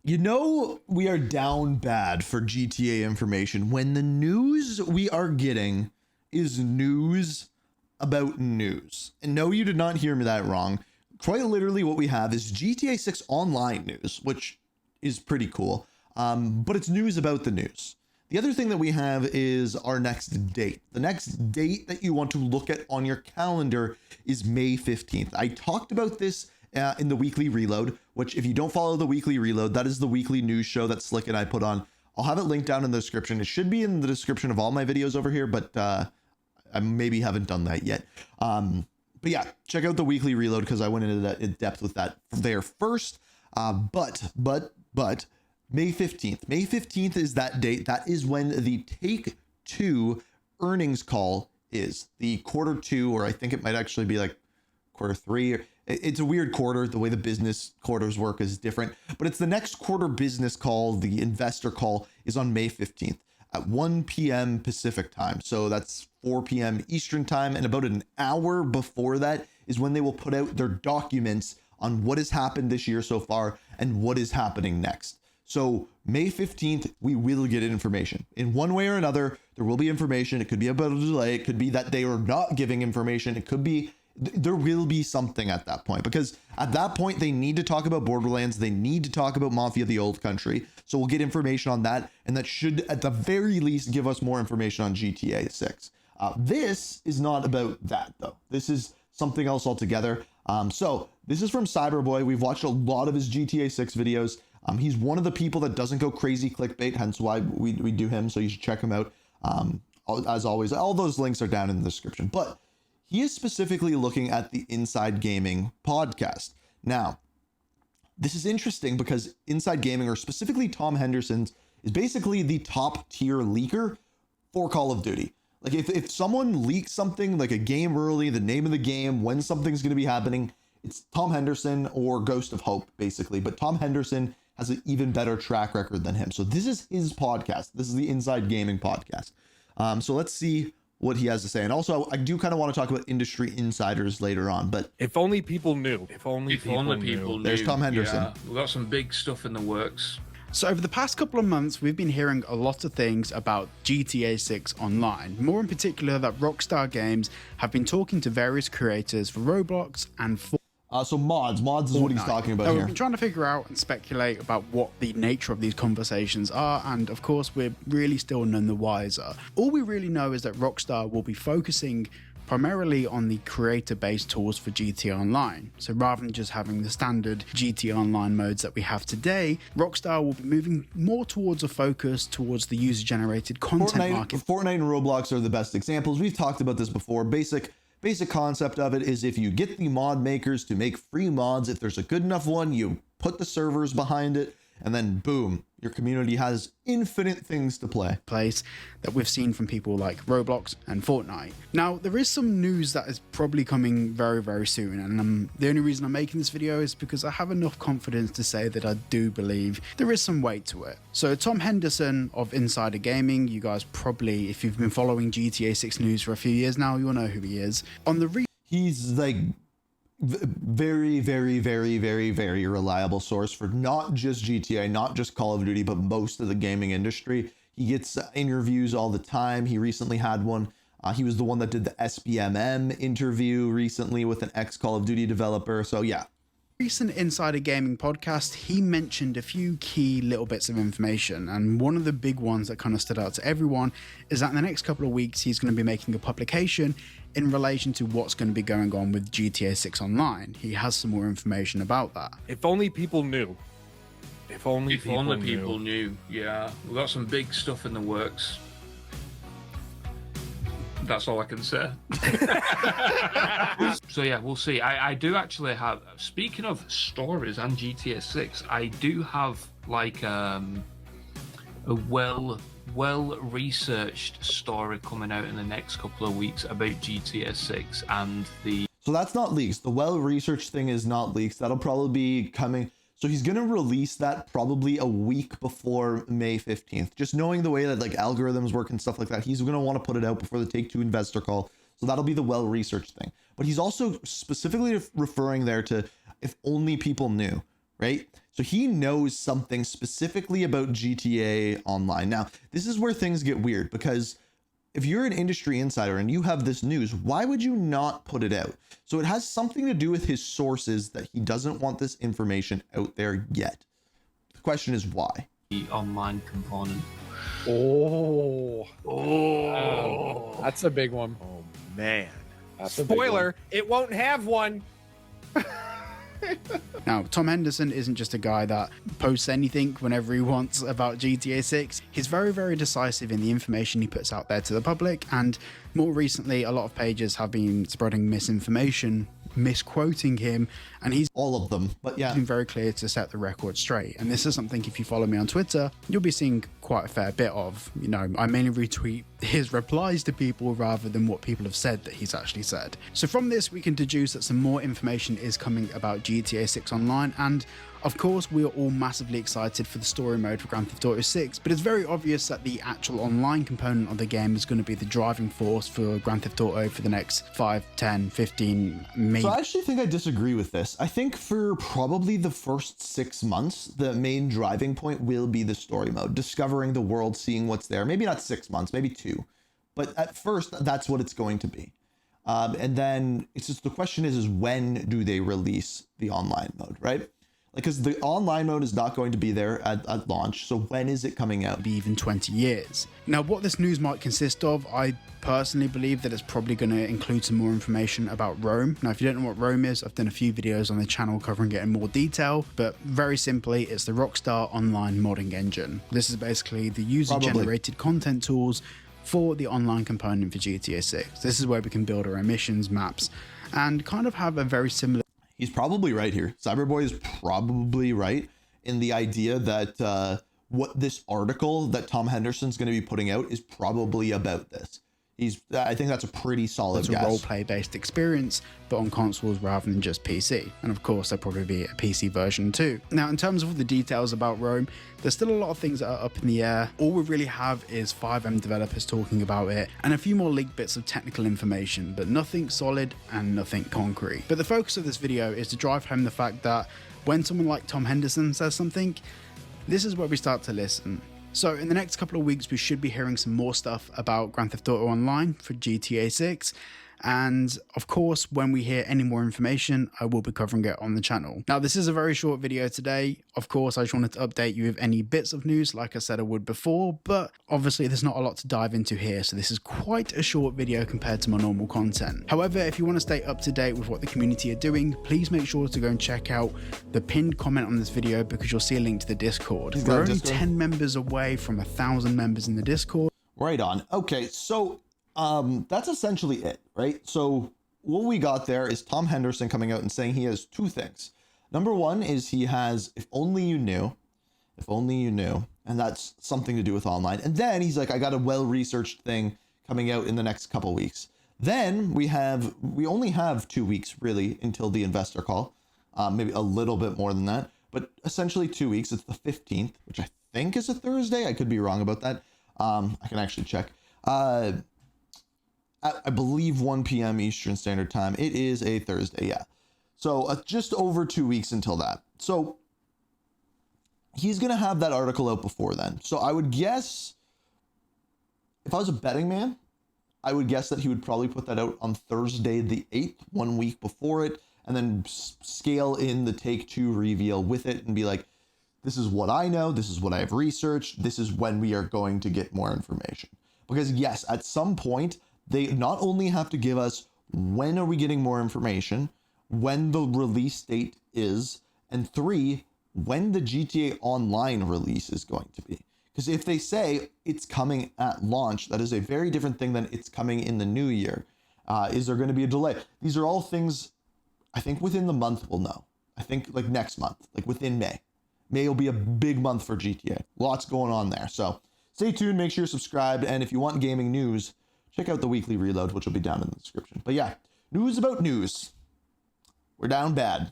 You know, we are down bad for GTA information when the news we are getting is news about news. And no, you did not hear me that wrong. Quite literally what we have is GTA 6 online news, which is pretty cool. But it's news about the news. The other thing that we have is our next date. The next date that you want to look at on your calendar is May 15th. I talked about this in the weekly reload, which if you don't follow the weekly reload, that is the weekly news show that Slick and I put on. I'll have it linked down in the description. It should be in the description of all my videos over here, but I maybe haven't done that yet. But yeah, check out the weekly reload because I went into that in depth with that there first. But May 15th. May 15th is that date. That is when the Take-Two earnings call is. The quarter two, or I think it might actually be like quarter three. It's a weird quarter. The way the business quarters work is different, but it's the next quarter business call. The investor call is on May 15th at 1 p.m. Pacific time. So that's 4 p.m. Eastern time. And about an hour before that is when they will put out their documents on what has happened this year so far and what is happening next. So May 15th, we will get information in one way or another. There will be information. It could be about a delay. It could be that they are not giving information. It could be, there will be something at that point, because at that point they need to talk about Borderlands. They need to talk about Mafia: The Old Country. So we'll get information on that. And that should at the very least give us more information on GTA 6. This is not about that though. This is something else altogether. So this is from Cyberboy. We've watched a lot of his GTA 6 videos. He's one of the people that doesn't go crazy clickbait, hence why we do him. So you should check him out. As always, all those links are down in the description. But he is specifically looking at the Inside Gaming podcast. Now, this is interesting because Inside Gaming, or specifically Tom Henderson's, is basically the top tier leaker for Call of Duty. Like if someone leaks something like a game early, the name of the game, when something's going to be happening, it's Tom Henderson or Ghost of Hope, basically. But Tom Henderson has an even better track record than him. So this is his podcast. This is the Inside Gaming podcast. So let's see what he has to say. And also, I do kind of want to talk about industry insiders later on, but if only people knew. If only people knew. There's Tom Henderson. Yeah, we've got some big stuff in the works. So over the past couple of months, we've been hearing a lot of things about GTA 6 online. More in particular, that Rockstar Games have been talking to various creators for Roblox and so mods is what he's talking about here. We've been trying to figure out and speculate about what the nature of these conversations are, and of course we're really still none the wiser. All we really know is that Rockstar will be focusing primarily on the creator-based tools for GTA Online. So rather than just having the standard GTA Online modes that we have today, Rockstar will be moving more towards a focus towards the user-generated content market. Fortnite and Roblox are the best examples. We've talked about this before. Basic concept of it is if you get the mod makers to make free mods, if there's a good enough one, you put the servers behind it, and then boom, your community has infinite things to play. Place that we've seen from people like Roblox and Fortnite. Now, there is some news that is probably coming very, very soon, and the only reason I'm making this video is because I have enough confidence to say that I do believe there is some weight to it. So Tom Henderson of Insider Gaming, you guys probably, if you've been following GTA 6 news for a few years now, you'll know who he is. He's like very, very, very, very, very reliable source for not just GTA, not just Call of Duty, but most of the gaming industry. He gets interviews all the time. He recently had one. He was the one that did the SBMM interview recently with an ex-Call of Duty developer. So yeah. Recent Insider Gaming podcast, he mentioned a few key little bits of information, and one of the big ones that kind of stood out to everyone is that in the next couple of weeks he's going to be making a publication in relation to what's going to be going on with GTA 6 Online. He has some more information about that. If only people knew. If only people knew. Yeah, we've got some big stuff in the works. That's all I can say. So yeah, we'll see. I do actually have, speaking of stories and GTA 6, I do have like a well-researched story coming out in the next couple of weeks about GTA 6 and the... So that's not leaks. The well-researched thing is not leaks. That'll probably be coming... So he's going to release that probably a week before May 15th. Just knowing the way that like algorithms work and stuff like that, he's going to want to put it out before the Take-Two investor call. So that'll be the well-researched thing. But he's also specifically referring there to if only people knew, right? So he knows something specifically about GTA Online. Now, this is where things get weird, because if you're an industry insider and you have this news, why would you not put it out? So it has something to do with his sources that he doesn't want this information out there yet. The question is why? The online component. Oh, That's a big one. oh man. That's a big Spoiler, it won't have one. Now, Tom Henderson isn't just a guy that posts anything whenever he wants about GTA 6. He's very, very decisive in the information he puts out there to the public, and more recently, a lot of pages have been spreading misinformation, misquoting him, and he's All of them, but yeah. been very clear to set the record straight. And this is something, if you follow me on Twitter, you'll be seeing quite a fair bit of. You know, I mainly retweet his replies to people rather than what people have said that he's actually said. So from this, we can deduce that some more information is coming about GTA 6 Online, and of course, we are all massively excited for the story mode for Grand Theft Auto 6, but it's very obvious that the actual online component of the game is going to be the driving force for Grand Theft Auto for the next 5, 10, 15, maybe. So I actually think I disagree with this. I think for probably the first 6 months, the main driving point will be the story mode, discovering the world, seeing what's there. Maybe not 6 months, maybe 2. But at first, that's what it's going to be. And then it's just the question is when do they release the online mode, right? Like, because the online mode is not going to be there at launch. So when is it coming out? Be even 20 years. Now, what this news might consist of, I personally believe that it's probably going to include some more information about Rome. Now, if you don't know what Rome is, I've done a few videos on the channel covering it in more detail, but very simply, it's the Rockstar Online modding engine. This is basically the user-generated content tools for the online component for GTA 6. This is where we can build our own missions, maps, and kind of have a very similar. He's probably right here. Cyberboy is probably right in the idea that what this article that Tom Henderson's going to be putting out is probably about this. I think that's a pretty solid guess. A role-play based experience, but on consoles rather than just PC. And of course, there'll probably be a PC version too. Now, in terms of all the details about Rome, there's still a lot of things that are up in the air. All we really have is 5M developers talking about it and a few more leaked bits of technical information, but nothing solid and nothing concrete. But the focus of this video is to drive home the fact that when someone like Tom Henderson says something, this is where we start to listen. So in the next couple of weeks, we should be hearing some more stuff about Grand Theft Auto Online for GTA 6. And of course, when we hear any more information, I will be covering it on the channel. Now, this is a very short video today. Of course, I just wanted to update you with any bits of news, like I said I would before, but obviously there's not a lot to dive into here. So this is quite a short video compared to my normal content. However, if you want to stay up to date with what the community are doing, please make sure to go and check out the pinned comment on this video because you'll see a link to the Discord. We're only 10 members away from 1,000 members in the Discord. Right on. Okay, so that's essentially it, right? So what we got there is Tom Henderson coming out and saying he has two things. Number one is he has If Only You Knew, and that's something to do with online. And then he's like, I got a well-researched thing coming out in the next couple weeks. Then we only have 2 weeks really until the investor call, maybe a little bit more than that, but essentially 2 weeks. It's the 15th, which I think is a Thursday. I could be wrong about that. I can actually check. I believe 1 p.m. Eastern Standard Time. It is a Thursday, yeah. So just over 2 weeks until that. So he's going to have that article out before then. So I would guess, if I was a betting man, I would guess that he would probably put that out on Thursday the 8th, 1 week before it, and then scale in the Take-Two reveal with it and be like, this is what I know, this is what I've researched, this is when we are going to get more information. Because yes, at some point, they not only have to give us when are we getting more information, when the release date is, and 3, when the GTA Online release is going to be. Because if they say it's coming at launch, that is a very different thing than it's coming in the new year. Is there going to be a delay? These are all things I think within the month we'll know. I think like next month, like within May. May will be a big month for GTA. Lots going on there. So stay tuned, make sure you're subscribed, and if you want gaming news, check out the weekly reload, which will be down in the description. But yeah, news about news. We're down bad.